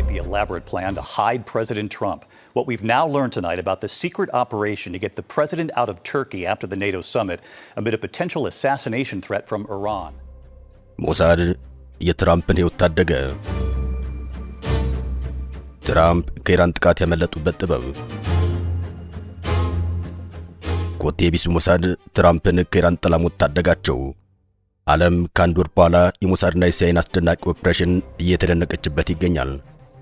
The elaborate plan to hide President Trump. What we've now learned tonight about the secret operation to get the president out of Turkey after the NATO summit amid a potential assassination threat from Iran. ሞሳድ የትራምፕን ሕይወት ታደገ። ትራምፕ ከኢራን ጥቃት ያመለጡበት ጥበብ። ኮቴ ቢሱ ሞሳድ ትራምፕን ከኢራን ጠላሞት ታደጋቸው። ዓለም ከአንድ ወር በኋላ የሞሳድና የሲአይኤን አስደናቂ ኦፕሬሽን እየተደነቀችበት ይገኛል።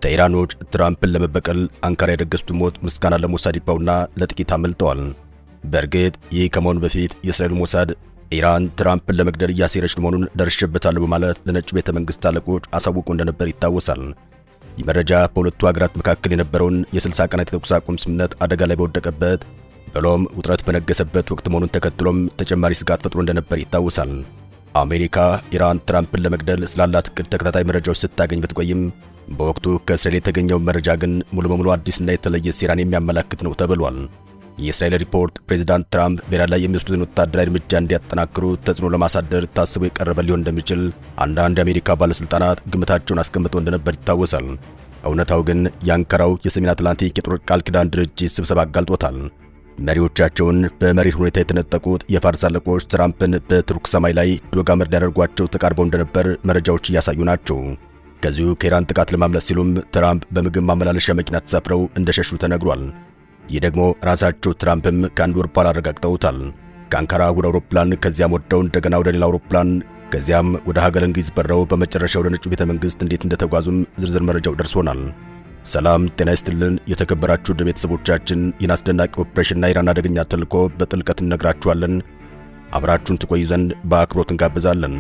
ኢራኖች ትራምፕን ለመበቀል አንካራ የደገሱት ሞት ምስጋና ለሞሳድ ይባውና ለጥቂት አመልጠዋል። በእርግጥ ይህ ከመሆኑ በፊት የእስራኤል ሞሳድ ኢራን ትራምፕን ለመግደል እያሴረች መሆኑን ደርሼበታለሁ በማለት ለነጩ ቤተ መንግሥት አለቆች አሳውቆ እንደነበር ይታወሳል። ይህ መረጃ በሁለቱ ሀገራት መካከል የነበረውን የ60 ቀናት የተኩስ አቁም ስምምነት አደጋ ላይ በወደቀበት ብሎም ውጥረት በነገሰበት ወቅት መሆኑን ተከትሎም ተጨማሪ ስጋት ፈጥሮ እንደነበር ይታወሳል። አሜሪካ ኢራን ትራምፕን ለመግደል ስላላት ዕቅድ ተከታታይ መረጃዎች ስታገኝ ብትቆይም በወቅቱ ከእስራኤል የተገኘው መረጃ ግን ሙሉ በሙሉ አዲስና የተለየ ሴራን የሚያመላክት ነው ተብሏል። የእስራኤል ሪፖርት ፕሬዝዳንት ትራምፕ በኢራን ላይ የሚወስዱትን ወታደራዊ እርምጃ እንዲያጠናክሩ ተጽዕኖ ለማሳደር ታስቦ የቀረበ ሊሆን እንደሚችል አንዳንድ የአሜሪካ ባለስልጣናት ግምታቸውን አስቀምጠው እንደነበር ይታወሳል። እውነታው ግን የአንካራው የሰሜን አትላንቲክ የጦር ቃል ኪዳን ድርጅት ስብሰባ አጋልጦታል። መሪዎቻቸውን በመሪር ሁኔታ የተነጠቁት የፋርስ አለቆች ትራምፕን በቱርክ ሰማይ ላይ ዶግ አመድ ሊያደርጓቸው ተቃርበው እንደነበር መረጃዎች እያሳዩ ናቸው። ከዚሁ ከኢራን ጥቃት ለማምለጥ ሲሉም ትራምፕ በምግብ ማመላለሻ መኪና ተሳፍረው እንደሸሹ ተነግሯል። ይህ ደግሞ ራሳቸው ትራምፕም ከአንድ ወር በኋላ አረጋግጠውታል። ከአንካራ ወደ አውሮፕላን ከዚያም ወርደው እንደገና ወደ ሌላ አውሮፕላን ከዚያም ወደ ሀገር እንግሊዝ በረው በመጨረሻ ወደ ነጩ ቤተ መንግሥት እንዴት እንደተጓዙም ዝርዝር መረጃው ደርሶናል። ሰላም ጤና ይስጥልን የተከበራችሁ ቤተሰቦቻችን፣ ይህን አስደናቂ ኦፕሬሽንና ኢራን አደገኛ ተልዕኮ በጥልቀት እነግራችኋለን። አብራችሁን ትቆዩ ዘንድ በአክብሮት እንጋብዛለን።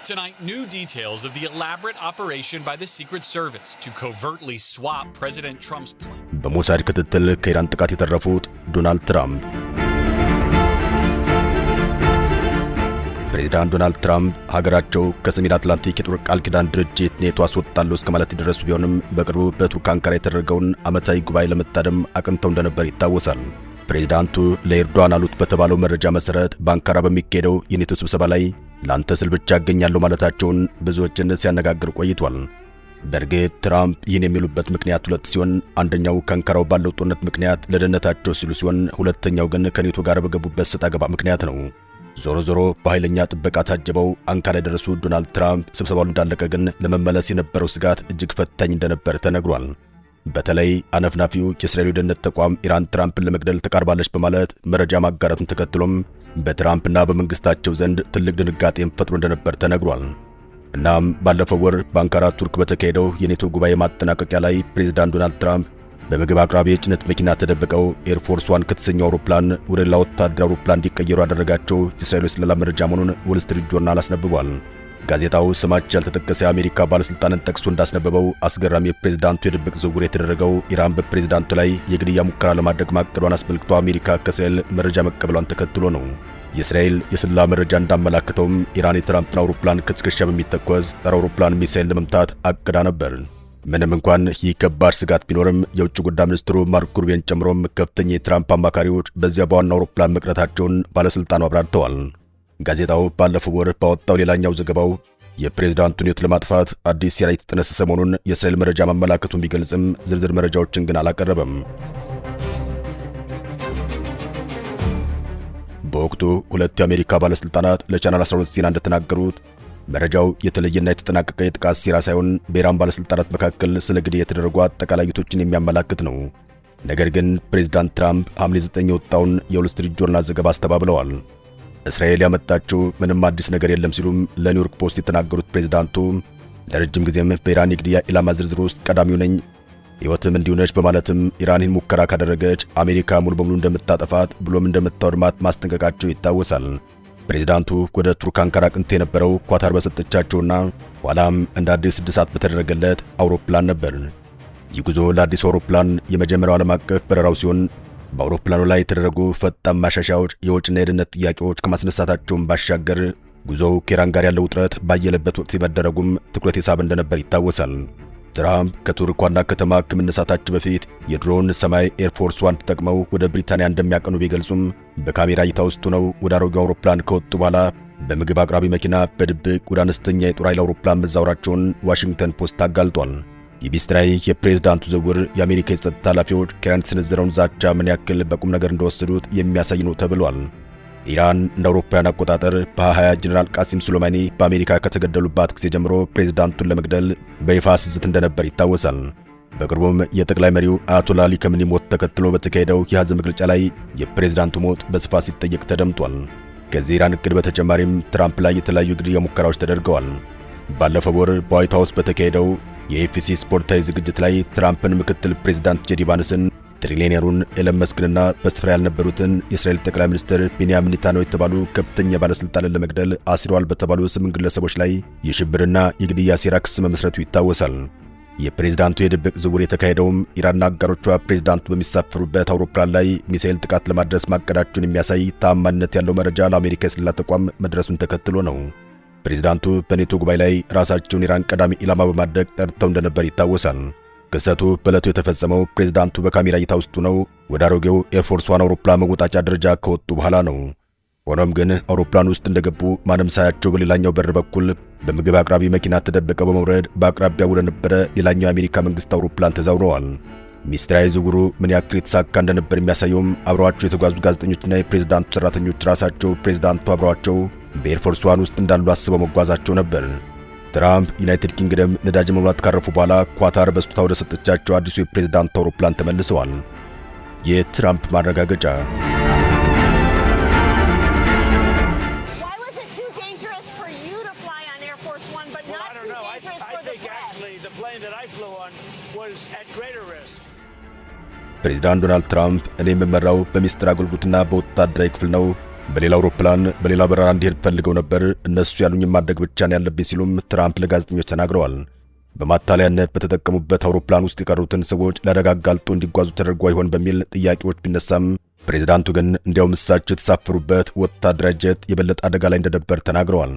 Tonight, new details of the elaborate operation by the Secret Service to covertly swap President Trump's plane. በሞሳድ ክትትል ከኢራን ጥቃት የተረፉት ዶናልድ ትራምፕ። ፕሬዝዳንት ዶናልድ ትራምፕ ሀገራቸው ከሰሜን አትላንቲክ የጦር ቃል ኪዳን ድርጅት ኔቶ አስወጣለሁ እስከ ማለት የደረሱ ቢሆንም በቅርቡ በቱርክ አንካራ የተደረገውን ዓመታዊ ጉባኤ ለመታደም አቅንተው እንደነበር ይታወሳል። ፕሬዝዳንቱ ለኤርዶዋን አሉት በተባለው መረጃ መሰረት በአንካራ በሚካሄደው የኔቶ ስብሰባ ላይ ላንተ ስል ብቻ አገኛለሁ ማለታቸውን ብዙዎችን ሲያነጋግር ቆይቷል። በእርግጥ ትራምፕ ይህን የሚሉበት ምክንያት ሁለት ሲሆን አንደኛው ከአንካራው ባለው ጦርነት ምክንያት ለደህንነታቸው ሲሉ ሲሆን ሁለተኛው ግን ከኔቶ ጋር በገቡበት ሰጣ ገባ ምክንያት ነው። ዞሮ ዞሮ በኃይለኛ ጥበቃ ታጅበው አንካራ የደረሱ ዶናልድ ትራምፕ ስብሰባው እንዳለቀ ግን ለመመለስ የነበረው ስጋት እጅግ ፈታኝ እንደነበር ተነግሯል። በተለይ አነፍናፊው የእስራኤል ደህንነት ተቋም ኢራን ትራምፕን ለመግደል ተቃርባለች በማለት መረጃ ማጋራቱን ተከትሎም በትራምፕና በመንግስታቸው ዘንድ ትልቅ ድንጋጤም ፈጥሮ እንደነበር ተነግሯል። እናም ባለፈው ወር በአንካራ ቱርክ በተካሄደው የኔቶ ጉባኤ ማጠናቀቂያ ላይ ፕሬዝዳንት ዶናልድ ትራምፕ በምግብ አቅራቢ የጭነት መኪና ተደብቀው ኤርፎርስ ዋን ከተሰኘው አውሮፕላን ወደ ሌላ ወታደራዊ አውሮፕላን እንዲቀየሩ ያደረጋቸው የእስራኤል ስለላ መረጃ መሆኑን ዎል ስትሪት ጆርናል አስነብቧል። ጋዜጣው ስማቸው ያልተጠቀሰ የአሜሪካ ባለስልጣንን ጠቅሶ እንዳስነበበው አስገራሚ የፕሬዝዳንቱ የድብቅ ዝውውር የተደረገው ኢራን በፕሬዝዳንቱ ላይ የግድያ ሙከራ ለማድረግ ማቀዷን አስመልክቶ አሜሪካ ከእስራኤል መረጃ መቀበሏን ተከትሎ ነው። የእስራኤል የስለላ መረጃ እንዳመላከተውም ኢራን የትራምፕን አውሮፕላን ከትከሻ በሚተኮስ ጸረ አውሮፕላን ሚሳኤል ለመምታት አቅዳ ነበር። ምንም እንኳን ይህ ከባድ ስጋት ቢኖርም የውጭ ጉዳይ ሚኒስትሩ ማርኮ ሩቢዮን ጨምሮም ከፍተኛ የትራምፕ አማካሪዎች በዚያ በዋና አውሮፕላን መቅረታቸውን ባለስልጣኑ አብራርተዋል። ጋዜጣው ባለፈው ወር ባወጣው ሌላኛው ዘገባው የፕሬዝዳንቱን ሕይወት ለማጥፋት አዲስ ሴራ የተጠነሰሰ መሆኑን የእስራኤል መረጃ ማመላከቱን ቢገልጽም ዝርዝር መረጃዎችን ግን አላቀረበም። በወቅቱ ሁለት የአሜሪካ ባለስልጣናት ለቻናል 12 ዜና እንደተናገሩት መረጃው የተለየና የተጠናቀቀ የጥቃት ሴራ ሳይሆን በኢራን ባለስልጣናት መካከል ስለ ግድያ የተደረጉ አጠቃላይ ውይይቶችን የሚያመላክት ነው። ነገር ግን ፕሬዝዳንት ትራምፕ ሐምሌ 9 የወጣውን የዎል ስትሪት ጆርናል ዘገባ አስተባብለዋል። እስራኤል ያመጣችው ምንም አዲስ ነገር የለም ሲሉም ለኒውዮርክ ፖስት የተናገሩት ፕሬዝዳንቱ ለረጅም ጊዜም በኢራን የግድያ ኢላማ ዝርዝር ውስጥ ቀዳሚው ነኝ፣ ሕይወትም እንዲሁ ነች በማለትም ኢራንን ሙከራ ካደረገች አሜሪካ ሙሉ በሙሉ እንደምታጠፋት ብሎም እንደምታወድማት ማስጠንቀቃቸው ይታወሳል። ፕሬዝዳንቱ ወደ ቱርክ አንካራ ቅንት የነበረው ኳታር በሰጠቻቸውና ኋላም እንደ አዲስ እድሳት በተደረገለት አውሮፕላን ነበር። ይህ ጉዞ ለአዲሱ አውሮፕላን የመጀመሪያው ዓለም አቀፍ በረራው ሲሆን በአውሮፕላኑ ላይ የተደረጉ ፈጣን ማሻሻያዎች የወጪና የደህንነት ጥያቄዎች ከማስነሳታቸውም ባሻገር ጉዞው ከኢራን ጋር ያለው ውጥረት ባየለበት ወቅት መደረጉም ትኩረት የሳበ እንደነበር ይታወሳል። ትራምፕ ከቱርክ ዋና ከተማ ከመነሳታቸው በፊት የድሮን ሰማይ ኤርፎርስ ዋን ተጠቅመው ወደ ብሪታንያ እንደሚያቀኑ ቢገልጹም በካሜራ እይታ ውስጥ ሆነው ወደ አሮጌው አውሮፕላን ከወጡ በኋላ በምግብ አቅራቢ መኪና በድብቅ ወደ አነስተኛ የጦር ኃይል አውሮፕላን መዛወራቸውን ዋሽንግተን ፖስት አጋልጧል። የቢስትራይ የፕሬዝዳንቱ ዝውውር የአሜሪካ የጸጥታ ኃላፊዎች ከኢራን የተሰነዘረውን ዛቻ ምን ያክል በቁም ነገር እንደወሰዱት የሚያሳይ ነው ተብሏል። ኢራን እንደ አውሮፓውያን አቆጣጠር በ2020 ጀነራል ቃሲም ሱሌማኒ በአሜሪካ ከተገደሉባት ጊዜ ጀምሮ ፕሬዝዳንቱን ለመግደል በይፋ ስዝት እንደነበር ይታወሳል። በቅርቡም የጠቅላይ መሪው አያቶላ አሊ ከሚኒ ሞት ተከትሎ በተካሄደው የሐዘን መግለጫ ላይ የፕሬዝዳንቱ ሞት በስፋት ሲጠየቅ ተደምጧል። ከዚህ ኢራን እቅድ በተጨማሪም ትራምፕ ላይ የተለያዩ ግድያ ሙከራዎች ተደርገዋል። ባለፈው ወር በዋይት ሃውስ በተካሄደው የኤፍሲ ስፖርታዊ ዝግጅት ላይ ትራምፕን ምክትል ፕሬዝዳንት ጄዲ ቫንስን ትሪሊየነሩን ኤለን መስክንና በስፍራ ያልነበሩትን የእስራኤል ጠቅላይ ሚኒስትር ቤንያሚን ኔታንያሁ የተባሉ ከፍተኛ ባለስልጣንን ለመግደል አሲረዋል በተባሉ 8 ግለሰቦች ላይ የሽብርና የግድያ ሴራ ክስ መመስረቱ ይታወሳል። የፕሬዝዳንቱ የድብቅ ዝውውር የተካሄደውም ኢራንና አጋሮቿ ፕሬዝዳንቱ በሚሳፈሩበት አውሮፕላን ላይ ሚሳኤል ጥቃት ለማድረስ ማቀዳቸውን የሚያሳይ ተአማኒነት ያለው መረጃ ለአሜሪካ የስለላ ተቋም መድረሱን ተከትሎ ነው። ፕሬዝዳንቱ በኔቶ ጉባኤ ላይ ራሳቸውን ኢራን ቀዳሚ ኢላማ በማድረግ ጠርተው እንደነበር ይታወሳል። ክስተቱ በዕለቱ የተፈጸመው ፕሬዝዳንቱ በካሜራ እይታ ውስጥ ሆነው ወደ አሮጌው ኤርፎርስ ዋን አውሮፕላን መወጣጫ ደረጃ ከወጡ በኋላ ነው። ሆኖም ግን አውሮፕላን ውስጥ እንደገቡ ማንም ሳያቸው በሌላኛው በር በኩል በምግብ አቅራቢ መኪና ተደብቀው በመውረድ በአቅራቢያው ወደ ነበረ ሌላኛው የአሜሪካ መንግስት አውሮፕላን ተዛውረዋል። ሚስጥራዊ ዝውውሩ ምን ያክል የተሳካ እንደነበር የሚያሳየውም አብረዋቸው የተጓዙ ጋዜጠኞችና የፕሬዝዳንቱ ሰራተኞች ራሳቸው ፕሬዝዳንቱ አብረዋቸው በኤርፎርስ ዋን ውስጥ እንዳሉ አስበው መጓዛቸው ነበር። ትራምፕ ዩናይትድ ኪንግደም ነዳጅ መሙላት ካረፉ በኋላ ኳታር በስጦታ ወደ ሰጠቻቸው አዲሱ የፕሬዝዳንቱ አውሮፕላን ተመልሰዋል። የትራምፕ ማረጋገጫ ፕሬዝዳንት ዶናልድ ትራምፕ እኔ የምመራው በሚስጥር አገልግሎትና በወታደራዊ ክፍል ነው። በሌላ አውሮፕላን በሌላ በረራ እንዲሄድ ፈልገው ነበር። እነሱ ያሉኝ ማድረግ ብቻ ነው ያለብኝ ሲሉም ትራምፕ ለጋዜጠኞች ተናግረዋል። በማታለያነት በተጠቀሙበት አውሮፕላን ውስጥ የቀሩትን ሰዎች ለአደጋ አጋልጦ እንዲጓዙ ተደርጎ ይሆን በሚል ጥያቄዎች ቢነሳም ፕሬዝዳንቱ ግን እንዲያውም እሳቸው የተሳፈሩበት ወታደራዊ ጀት የበለጠ አደጋ ላይ እንደነበር ተናግረዋል።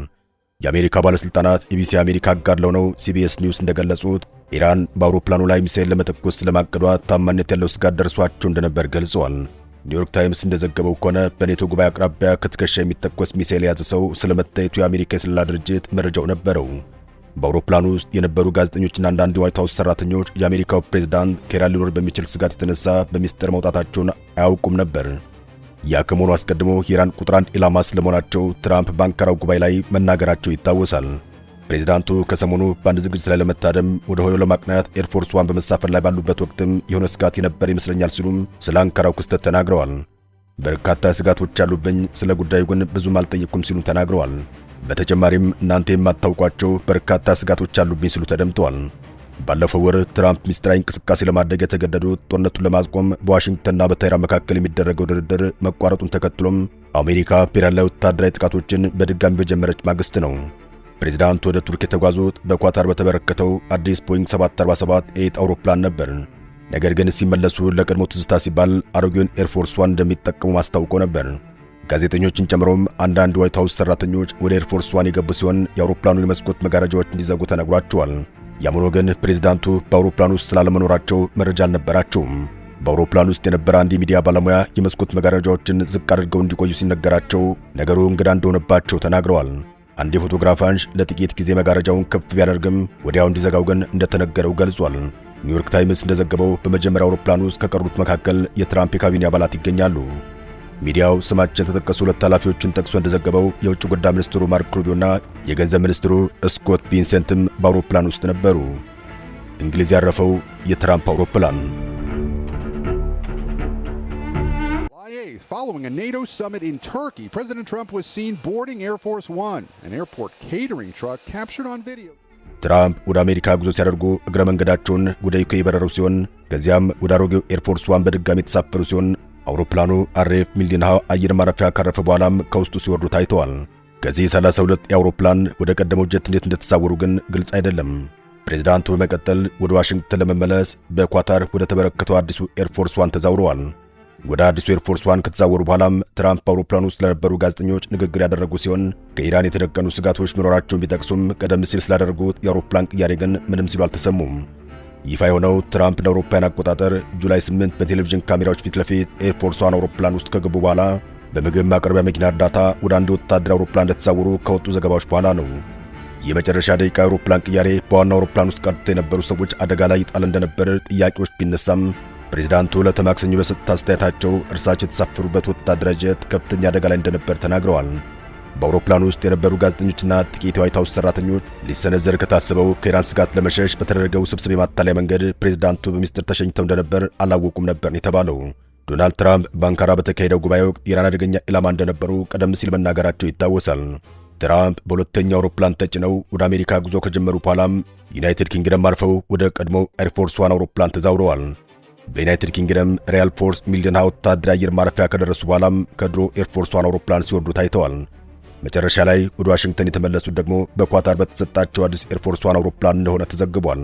የአሜሪካ ባለስልጣናት ኢቢሲ አሜሪካ አጋር ለሆነው ሲቢኤስ ኒውስ እንደገለጹት ኢራን በአውሮፕላኑ ላይ ሚሳኤል ለመተኮስ ስለማቀዷ ታማኝነት ያለው ስጋት ደርሷቸው እንደነበር ገልጸዋል። ኒውዮርክ ታይምስ እንደዘገበው ከሆነ በኔቶ ጉባኤ አቅራቢያ ከትከሻ የሚተኮስ ሚሳኤል የያዘ ሰው ስለመታየቱ የአሜሪካ የስለላ ድርጅት መረጃው ነበረው። በአውሮፕላኑ ውስጥ የነበሩ ጋዜጠኞችና አንዳንድ የዋይት ሃውስ ሰራተኞች የአሜሪካው ፕሬዝዳንት ከኢራን ሊኖር በሚችል ስጋት የተነሳ በሚስጥር መውጣታቸውን አያውቁም ነበር። ያ ከመሆኑ አስቀድሞ የኢራን ቁጥር 1 ኢላማ ስለመሆናቸው ትራምፕ በአንካራው ጉባኤ ላይ መናገራቸው ይታወሳል። ፕሬዝዳንቱ ከሰሞኑ በአንድ ዝግጅት ላይ ለመታደም ወደ ሆዮ ለማቅናት ኤርፎርስ ዋን በመሳፈር ላይ ባሉበት ወቅትም የሆነ ስጋት የነበር ይመስለኛል ሲሉም ስለ አንካራው ክስተት ተናግረዋል። በርካታ ስጋቶች ያሉብኝ፣ ስለ ጉዳዩ ግን ብዙም አልጠየቅኩም ሲሉ ተናግረዋል። በተጨማሪም እናንተ የማታውቋቸው በርካታ ስጋቶች አሉብኝ ሲሉ ተደምጠዋል። ባለፈው ወር ትራምፕ ሚስጥራዊ እንቅስቃሴ ለማድረግ የተገደዱት ጦርነቱን ለማስቆም በዋሽንግተንና በቴህራን መካከል የሚደረገው ድርድር መቋረጡን ተከትሎም አሜሪካ በኢራን ላይ ወታደራዊ ጥቃቶችን በድጋሚ በጀመረች ማግስት ነው። ፕሬዝዳንቱ ወደ ቱርክ የተጓዙት በኳታር በተበረከተው አዲስ ቦይንግ 747-8 አውሮፕላን ነበር። ነገር ግን ሲመለሱ ለቀድሞ ትዝታ ሲባል አሮጌውን ኤርፎርስ ዋን እንደሚጠቀሙ ማስታውቀው ነበር። ጋዜጠኞችን ጨምሮም አንዳንድ ዋይት ሃውስ ሰራተኞች ወደ ኤርፎርስ ዋን የገቡ ሲሆን የአውሮፕላኑን የመስኮት መጋረጃዎች እንዲዘጉ ተነግሯቸዋል። ያም ሆኖ ግን ፕሬዝዳንቱ በአውሮፕላኑ ውስጥ ስላለመኖራቸው መረጃ አልነበራቸውም። በአውሮፕላኑ ውስጥ የነበረ አንድ የሚዲያ ባለሙያ የመስኮት መጋረጃዎችን ዝቅ አድርገው እንዲቆዩ ሲነገራቸው ነገሩ እንግዳ እንደሆነባቸው ተናግረዋል። አንድ የፎቶግራፍ አንሺ ለጥቂት ጊዜ መጋረጃውን ከፍ ቢያደርግም ወዲያው እንዲዘጋው ግን እንደተነገረው ገልጿል። ኒውዮርክ ታይምስ እንደዘገበው በመጀመሪያ አውሮፕላን ውስጥ ከቀሩት መካከል የትራምፕ የካቢኔ አባላት ይገኛሉ። ሚዲያው ስማቸው ያልተጠቀሱ ሁለት ኃላፊዎችን ጠቅሶ እንደዘገበው የውጭ ጉዳይ ሚኒስትሩ ማርክ ሩቢዮና የገንዘብ ሚኒስትሩ ስኮት ቢንሰንትም በአውሮፕላን ውስጥ ነበሩ። እንግሊዝ ያረፈው የትራምፕ አውሮፕላን Following a NATO summit in Turkey, President Trump was seen boarding Air Force One, an airport catering truck captured on video. ትራምፕ ወደ አሜሪካ ጉዞ ሲያደርጉ እግረ መንገዳቸውን ወደ ዩኬ የበረሩ ሲሆን ከዚያም ወደ አሮጌው ኤርፎርስ ዋን በድጋሚ የተሳፈሩ ሲሆን አውሮፕላኑ አሬፍ ሚልዲንሃው አየር ማረፊያ ካረፈ በኋላም ከውስጡ ሲወርዱ ታይተዋል። ከዚህ 32 የአውሮፕላን ወደ ቀደመው ጀት እንዴት እንደተሳወሩ ግን ግልጽ አይደለም። ፕሬዝዳንቱ በመቀጠል ወደ ዋሽንግተን ለመመለስ በኳታር ወደ ተበረከተው አዲሱ ኤርፎርስ ዋን ተዛውረዋል። ወደ አዲሱ ኤርፎርስ ዋን ከተዛወሩ በኋላም ትራምፕ በአውሮፕላን ውስጥ ለነበሩ ጋዜጠኞች ንግግር ያደረጉ ሲሆን ከኢራን የተደቀኑ ስጋቶች መኖራቸውን ቢጠቅሱም ቀደም ሲል ስላደረጉት የአውሮፕላን ቅያሬ ግን ምንም ሲሉ አልተሰሙም። ይፋ የሆነው ትራምፕ ለአውሮፓውያን አቆጣጠር ጁላይ 8 በቴሌቪዥን ካሜራዎች ፊት ለፊት ኤርፎርስ ዋን አውሮፕላን ውስጥ ከገቡ በኋላ በምግብ ማቅረቢያ መኪና እርዳታ ወደ አንድ ወታደር አውሮፕላን እንደተዛወሩ ከወጡ ዘገባዎች በኋላ ነው። የመጨረሻ ደቂቃ አውሮፕላን ቅያሬ በዋና አውሮፕላን ውስጥ ቀርተው የነበሩ ሰዎች አደጋ ላይ ይጣል እንደነበር ጥያቄዎች ቢነሳም ፕሬዝዳንቱ ለተማክሰኞ በሰጡት አስተያየታቸው እርሳቸው የተሳፈሩበት ወታደራዊ ጀት ከፍተኛ አደጋ ላይ እንደነበር ተናግረዋል። በአውሮፕላኑ ውስጥ የነበሩ ጋዜጠኞችና ጥቂት የዋይት ሃውስ ሰራተኞች ሊሰነዘር ከታሰበው ከኢራን ስጋት ለመሸሽ በተደረገው ስብስብ የማታለያ መንገድ ፕሬዝዳንቱ በሚስጥር ተሸኝተው እንደነበር አላወቁም ነበር የተባለው። ዶናልድ ትራምፕ በአንካራ በተካሄደው ጉባኤ ወቅት ኢራን አደገኛ ኢላማ እንደነበሩ ቀደም ሲል መናገራቸው ይታወሳል። ትራምፕ በሁለተኛው አውሮፕላን ተጭነው ወደ አሜሪካ ጉዞ ከጀመሩ በኋላም ዩናይትድ ኪንግደም አርፈው ወደ ቀድሞው ኤርፎርስ ዋን አውሮፕላን ተዛውረዋል። በዩናይትድ ኪንግደም ሪያል ፎርስ ሚልደንሃ ወታደራዊ አየር ማረፊያ ከደረሱ በኋላም ከድሮ ኤርፎርስ ዋን አውሮፕላን ሲወርዱ ታይተዋል። መጨረሻ ላይ ወደ ዋሽንግተን የተመለሱት ደግሞ በኳታር በተሰጣቸው አዲስ ኤርፎርስ ዋን አውሮፕላን እንደሆነ ተዘግቧል።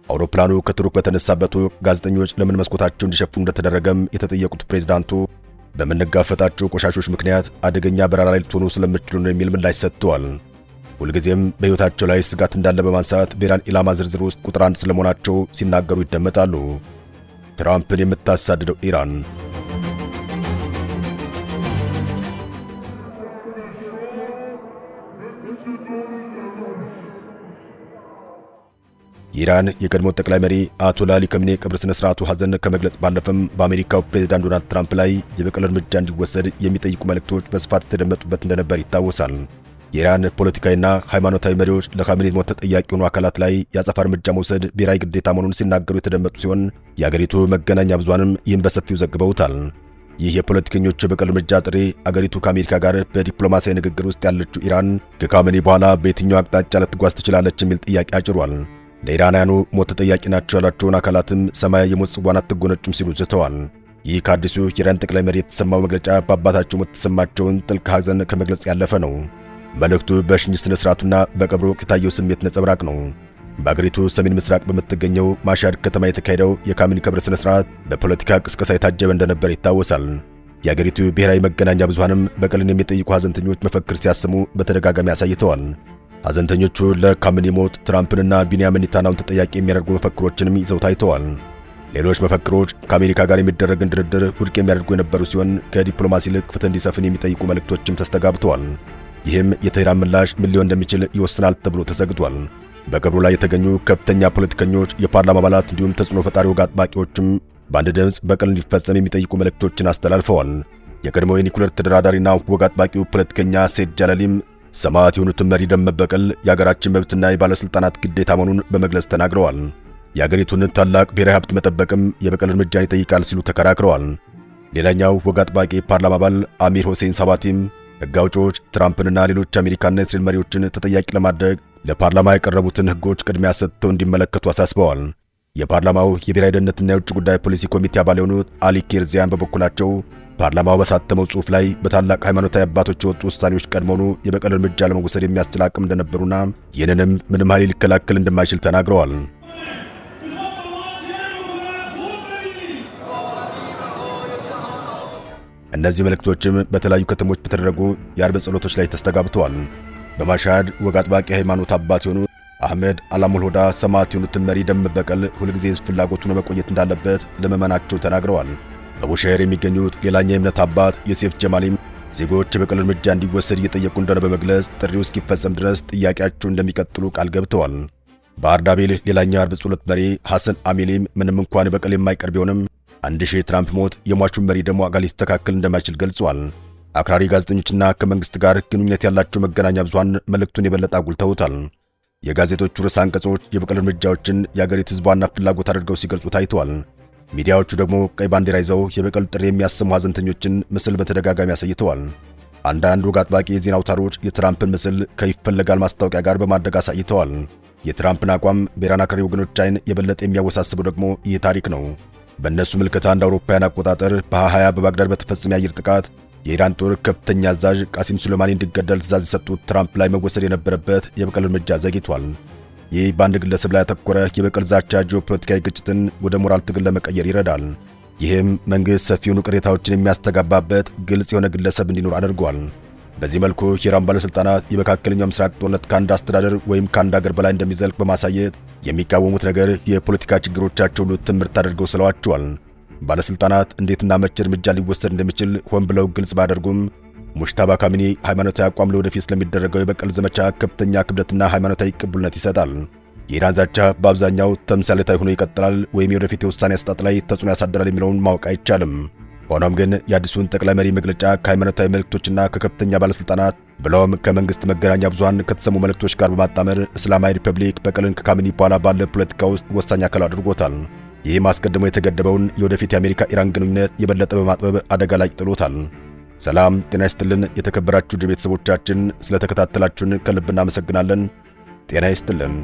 አውሮፕላኑ ከቱርክ በተነሳበት ወቅት ጋዜጠኞች ለምን መስኮታቸው እንዲሸፍኑ እንደተደረገም የተጠየቁት ፕሬዝዳንቱ በምንጋፈጣቸው ቆሻሾች ምክንያት አደገኛ በረራ ላይ ልትሆኑ ስለምትችሉ ነው የሚል ምላሽ ሰጥተዋል። ሁልጊዜም በሕይወታቸው ላይ ስጋት እንዳለ በማንሳት በኢራን ኢላማ ዝርዝር ውስጥ ቁጥር 1 ስለመሆናቸው ሲናገሩ ይደመጣሉ። ትራምፕን የምታሳድደው ኢራን የኢራን የቀድሞ ጠቅላይ መሪ አያቶላ አሊ ካሚኔ ቀብር ስነ ስርዓቱ ሐዘን ከመግለጽ ባለፈም በአሜሪካው ፕሬዝዳንት ዶናልድ ትራምፕ ላይ የበቀል እርምጃ እንዲወሰድ የሚጠይቁ መልእክቶች በስፋት የተደመጡበት እንደነበር ይታወሳል። የኢራን ፖለቲካዊና ሃይማኖታዊ መሪዎች ለካሚኔ ሞት ተጠያቂ የሆኑ አካላት ላይ የአጸፋ እርምጃ መውሰድ ብሔራዊ ግዴታ መሆኑን ሲናገሩ የተደመጡ ሲሆን የአገሪቱ መገናኛ ብዙሃንም ይህን በሰፊው ዘግበውታል። ይህ የፖለቲከኞች የበቀል እርምጃ ጥሪ አገሪቱ ከአሜሪካ ጋር በዲፕሎማሲያዊ ንግግር ውስጥ ያለችው ኢራን ከካሚኔ በኋላ በየትኛው አቅጣጫ ልትጓዝ ትችላለች የሚል ጥያቄ አጭሯል። ለኢራናውያኑ ሞት ተጠያቂ ናቸው ያላቸውን አካላትም ሰማያዊ የሞት ጽዋን አትጎነጩም ሲሉ ዝተዋል። ይህ ከአዲሱ የኢራን ጠቅላይ መሪ የተሰማው መግለጫ በአባታቸው ሞት የተሰማቸውን ጥልቅ ሐዘን ከመግለጽ ያለፈ ነው። መልእክቱ በሽኝት ስነ ስርዓቱና በቀብሩ ወቅት የታየው ስሜት ነጸብራቅ ነው። በአገሪቱ ሰሜን ምስራቅ በምትገኘው ማሻድ ከተማ የተካሄደው የካሚኔ ቀብር ስነ ስርዓት በፖለቲካ ቅስቀሳ የታጀበ እንደነበር ይታወሳል። የአገሪቱ ብሔራዊ መገናኛ ብዙሃንም በቀልን የሚጠይቁ ሐዘንተኞች መፈክር ሲያሰሙ በተደጋጋሚ አሳይተዋል። ሐዘንተኞቹ ለካሚኔ ሞት ትራምፕንና ቢንያሚን ኔታንያሁን ተጠያቂ የሚያደርጉ መፈክሮችንም ይዘው ታይተዋል። ሌሎች መፈክሮች ከአሜሪካ ጋር የሚደረግን ድርድር ውድቅ የሚያደርጉ የነበሩ ሲሆን ከዲፕሎማሲ ይልቅ ፍትህ እንዲሰፍን የሚጠይቁ መልእክቶችም ተስተጋብተዋል። ይህም የቴህራን ምላሽ ምን ሊሆን እንደሚችል ይወስናል ተብሎ ተሰግቷል። በቀብሩ ላይ የተገኙ ከፍተኛ ፖለቲከኞች፣ የፓርላማ አባላት እንዲሁም ተጽዕኖ ፈጣሪ ወግ አጥባቂዎችም በአንድ ድምፅ በቀል እንዲፈጸም የሚጠይቁ መልእክቶችን አስተላልፈዋል። የቀድሞው የኒኩሌር ተደራዳሪና ወግ አጥባቂው ፖለቲከኛ ሴድ ጃላሊም ሰማዕት የሆኑትን መሪ ደም መበቀል የአገራችን መብትና የባለሥልጣናት ግዴታ መሆኑን በመግለጽ ተናግረዋል። የአገሪቱን ታላቅ ብሔራዊ ሀብት መጠበቅም የበቀል እርምጃን ይጠይቃል ሲሉ ተከራክረዋል። ሌላኛው ወግ አጥባቂ ፓርላማ አባል አሚር ሁሴን ሳባቲም ሕግ አውጪዎች ትራምፕንና ሌሎች አሜሪካና የእስራኤል መሪዎችን ተጠያቂ ለማድረግ ለፓርላማ የቀረቡትን ሕጎች ቅድሚያ ሰጥተው እንዲመለከቱ አሳስበዋል። የፓርላማው የብሔራዊ ደህንነትና የውጭ ጉዳይ ፖሊሲ ኮሚቴ አባል የሆኑት አሊ ኬርዚያን በበኩላቸው ፓርላማው በሳተመው ጽሑፍ ላይ በታላቅ ሃይማኖታዊ አባቶች የወጡ ውሳኔዎች ቀድሞውኑ የበቀል እርምጃ ለመውሰድ የሚያስችል አቅም እንደነበሩና ይህንንም ምንም ኃይል ሊከላከል እንደማይችል ተናግረዋል። እነዚህ መልእክቶችም በተለያዩ ከተሞች በተደረጉ የአርብ ጸሎቶች ላይ ተስተጋብተዋል። በማሻድ ወግ አጥባቂ ሃይማኖት አባት የሆኑት አህመድ አላሙልሁዳ ሰማዕት የሆኑትን መሪ ደም መበቀል ሁልጊዜ ፍላጎቱ ነው መቆየት እንዳለበት ለመመናቸው ተናግረዋል። በቡሻየር የሚገኙት ሌላኛ የእምነት አባት የሴፍ ጀማሊም ዜጎች የበቀል እርምጃ እንዲወሰድ እየጠየቁ እንደሆነ በመግለጽ ጥሪው እስኪፈጸም ድረስ ጥያቄያቸው እንደሚቀጥሉ ቃል ገብተዋል። በአርዳቤል ሌላኛው አርብ ጸሎት መሪ ሐሰን አሚሊም ምንም እንኳን በቀል የማይቀር ቢሆንም 1000 ትራምፕ ሞት የሟቹን መሪ ደም ዋጋ ሊስተካከል እንደማይችል ገልጿል። አክራሪ ጋዜጠኞችና ከመንግስት ጋር ግንኙነት ያላቸው መገናኛ ብዙሃን መልእክቱን የበለጠ አጉልተውታል። የጋዜጦቹ ርዕሰ አንቀጾች የበቀል እርምጃዎችን የአገሪቱ ሕዝብ ዋና ፍላጎት አድርገው ሲገልጹ ታይተዋል። ሚዲያዎቹ ደግሞ ቀይ ባንዲራ ይዘው የበቀል ጥሪ የሚያሰሙ ሐዘንተኞችን ምስል በተደጋጋሚ አሳይተዋል። አንዳንድ ወግ አጥባቂ የዜና አውታሮች የትራምፕን ምስል ከይፈለጋል ማስታወቂያ ጋር በማድረግ አሳይተዋል። የትራምፕን አቋም በኢራን አክራሪ ወገኖች ዓይን የበለጠ የሚያወሳስበው ደግሞ ይህ ታሪክ ነው። በእነሱ ምልከታ እንደ አውሮፓውያን አቆጣጠር በ2020 በባግዳድ በተፈጸመ የአየር ጥቃት የኢራን ጦር ከፍተኛ አዛዥ ቃሲም ሱሌማኒ እንዲገደል ትዕዛዝ የሰጡት ትራምፕ ላይ መወሰድ የነበረበት የበቀል እርምጃ ዘግይቷል። ይህ በአንድ ግለሰብ ላይ ያተኮረ የበቀል ዛቻ ጂኦፖለቲካዊ ግጭትን ወደ ሞራል ትግል ለመቀየር ይረዳል። ይህም መንግስት ሰፊውን ቅሬታዎችን የሚያስተጋባበት ግልጽ የሆነ ግለሰብ እንዲኖር አድርጓል። በዚህ መልኩ የኢራን ባለስልጣናት የመካከለኛው ምስራቅ ጦርነት ከአንድ አስተዳደር ወይም ከአንድ ሀገር በላይ እንደሚዘልቅ በማሳየት የሚቃወሙት ነገር የፖለቲካ ችግሮቻቸው ሁሉ ትምህርት አድርገው ስለዋቸዋል። ባለስልጣናት እንዴትና መቼ እርምጃ ሊወሰድ እንደሚችል ሆን ብለው ግልጽ ባያደርጉም ሙጅተባ ካሚኒ ሃይማኖታዊ አቋም ለወደፊት ስለሚደረገው የበቀል ዘመቻ ከፍተኛ ክብደትና ሃይማኖታዊ ቅቡልነት ይሰጣል። የኢራን ዛቻ በአብዛኛው ተምሳሌታዊ ሆኖ ይቀጥላል ወይም የወደፊት የውሳኔ አሰጣጥ ላይ ተጽዕኖ ያሳድራል የሚለውን ማወቅ አይቻልም። ሆኖም ግን የአዲሱን ጠቅላይ መሪ መግለጫ ከሃይማኖታዊ መልእክቶችና ከከፍተኛ ባለስልጣናት ብለውም ከመንግስት መገናኛ ብዙሃን ከተሰሙ መልእክቶች ጋር በማጣመር እስላማዊ ሪፐብሊክ በቀልን ከካሚኒ በኋላ ባለ ፖለቲካ ውስጥ ወሳኝ አካል አድርጎታል። ይህም አስቀድሞ የተገደበውን የወደፊት የአሜሪካ ኢራን ግንኙነት የበለጠ በማጥበብ አደጋ ላይ ጥሎታል። ሰላም ጤና ይስጥልን። የተከበራችሁ ቤተሰቦቻችን ስለተከታተላችሁን ከልብ እናመሰግናለን። ጤና ይስጥልን።